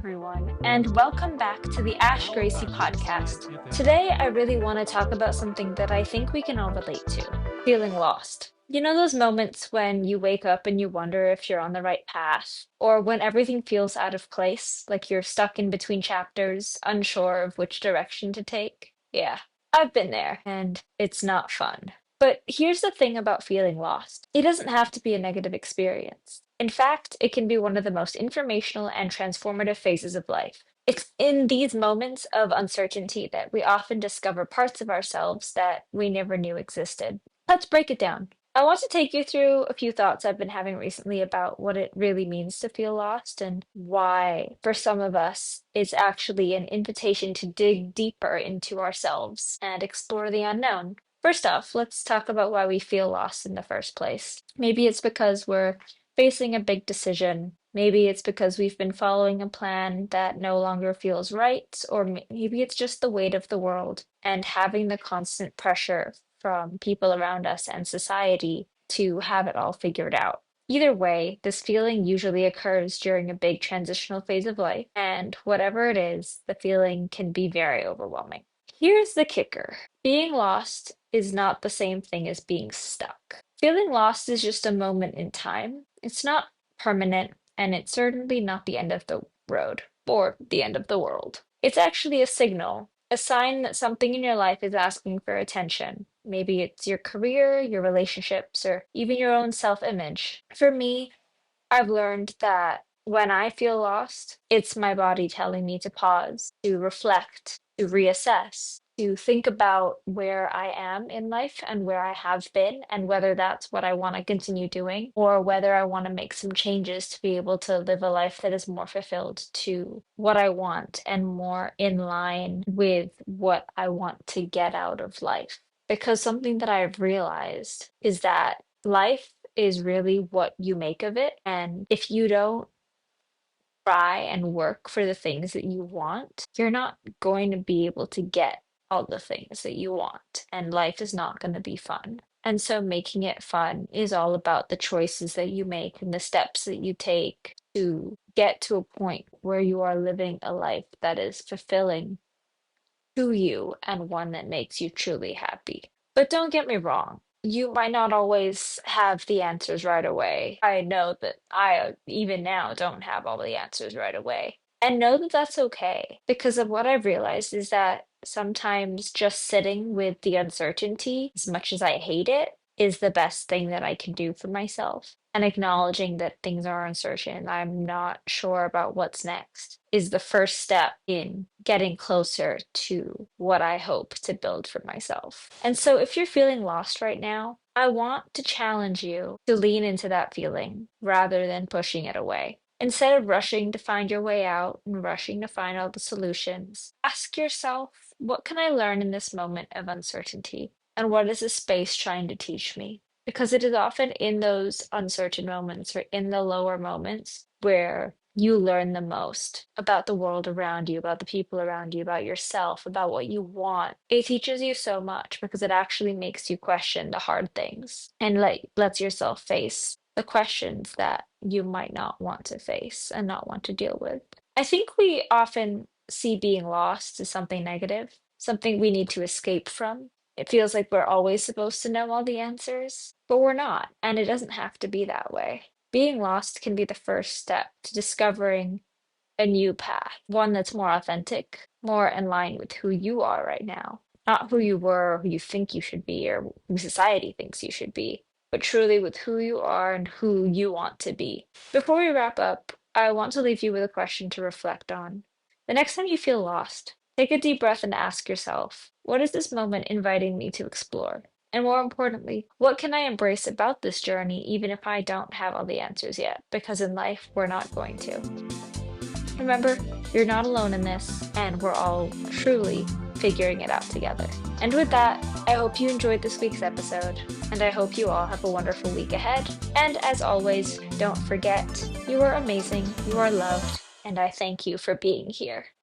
everyone, and welcome back to the Ash Gracie podcast. Today, I really want to talk about something that I think we can all relate to: feeling lost. You know, those moments when you wake up and you wonder if you're on the right path, or when everything feels out of place, like you're stuck in between chapters, unsure of which direction to take? Yeah, I've been there, and it's not fun. But here's the thing about feeling lost: it doesn't have to be a negative experience. In fact, it can be one of the most informational and transformative phases of life. It's in these moments of uncertainty that we often discover parts of ourselves that we never knew existed. Let's break it down. I want to take you through a few thoughts I've been having recently about what it really means to feel lost and why, for some of us, it's actually an invitation to dig deeper into ourselves and explore the unknown. First off, let's talk about why we feel lost in the first place. Maybe it's because we're facing a big decision. Maybe it's because we've been following a plan that no longer feels right, or maybe it's just the weight of the world and having the constant pressure from people around us and society to have it all figured out. Either way, this feeling usually occurs during a big transitional phase of life, and whatever it is, the feeling can be very overwhelming. Here's the kicker: being lost is not the same thing as being stuck. Feeling lost is just a moment in time. It's not permanent, and it's certainly not the end of the road or the end of the world. It's actually a signal, a sign that something in your life is asking for attention. Maybe it's your career, your relationships, or even your own self image. For me, I've learned that when I feel lost, it's my body telling me to pause, to reflect, to reassess, to think about where I am in life and where I have been, and whether that's what I want to continue doing, or whether I want to make some changes to be able to live a life that is more fulfilled to what I want and more in line with what I want to get out of life. Because something that I've realized is that life is really what you make of it. And if you don't try and work for the things that you want, you're not going to be able to get all the things that you want. And life is not going to be fun. And so making it fun is all about the choices that you make and the steps that you take to get to a point where you are living a life that is fulfilling to you and one that makes you truly happy. But don't get me wrong, you might not always have the answers right away. I know that I, even now, don't have all the answers right away. And know that that's okay, because of what I've realized is that sometimes just sitting with the uncertainty, as much as I hate it, is the best thing that I can do for myself. And acknowledging that things are uncertain, I'm not sure about what's next, is the first step in getting closer to what I hope to build for myself. And so, if you're feeling lost right now, I want to challenge you to lean into that feeling rather than pushing it away. Instead of rushing to find your way out and rushing to find all the solutions, ask yourself, what can I learn in this moment of uncertainty? And what is this space trying to teach me? Because it is often in those uncertain moments or in the lower moments where you learn the most about the world around you, about the people around you, about yourself, about what you want. It teaches you so much because it actually makes you question the hard things and lets yourself face the questions that you might not want to face and not want to deal with. I think we often see being lost as something negative, something we need to escape from. It feels like we're always supposed to know all the answers, but we're not, and it doesn't have to be that way. Being lost can be the first step to discovering a new path, one that's more authentic, more in line with who you are right now, not who you were or who you think you should be or who society thinks you should be, but truly with who you are and who you want to be. Before we wrap up, I want to leave you with a question to reflect on. The next time you feel lost, take a deep breath and ask yourself, what is this moment inviting me to explore? And more importantly, what can I embrace about this journey even if I don't have all the answers yet? Because in life, we're not going to. Remember, you're not alone in this, and we're all truly figuring it out together. And with that, I hope you enjoyed this week's episode, and I hope you all have a wonderful week ahead. And as always, don't forget, you are amazing, you are loved, and I thank you for being here.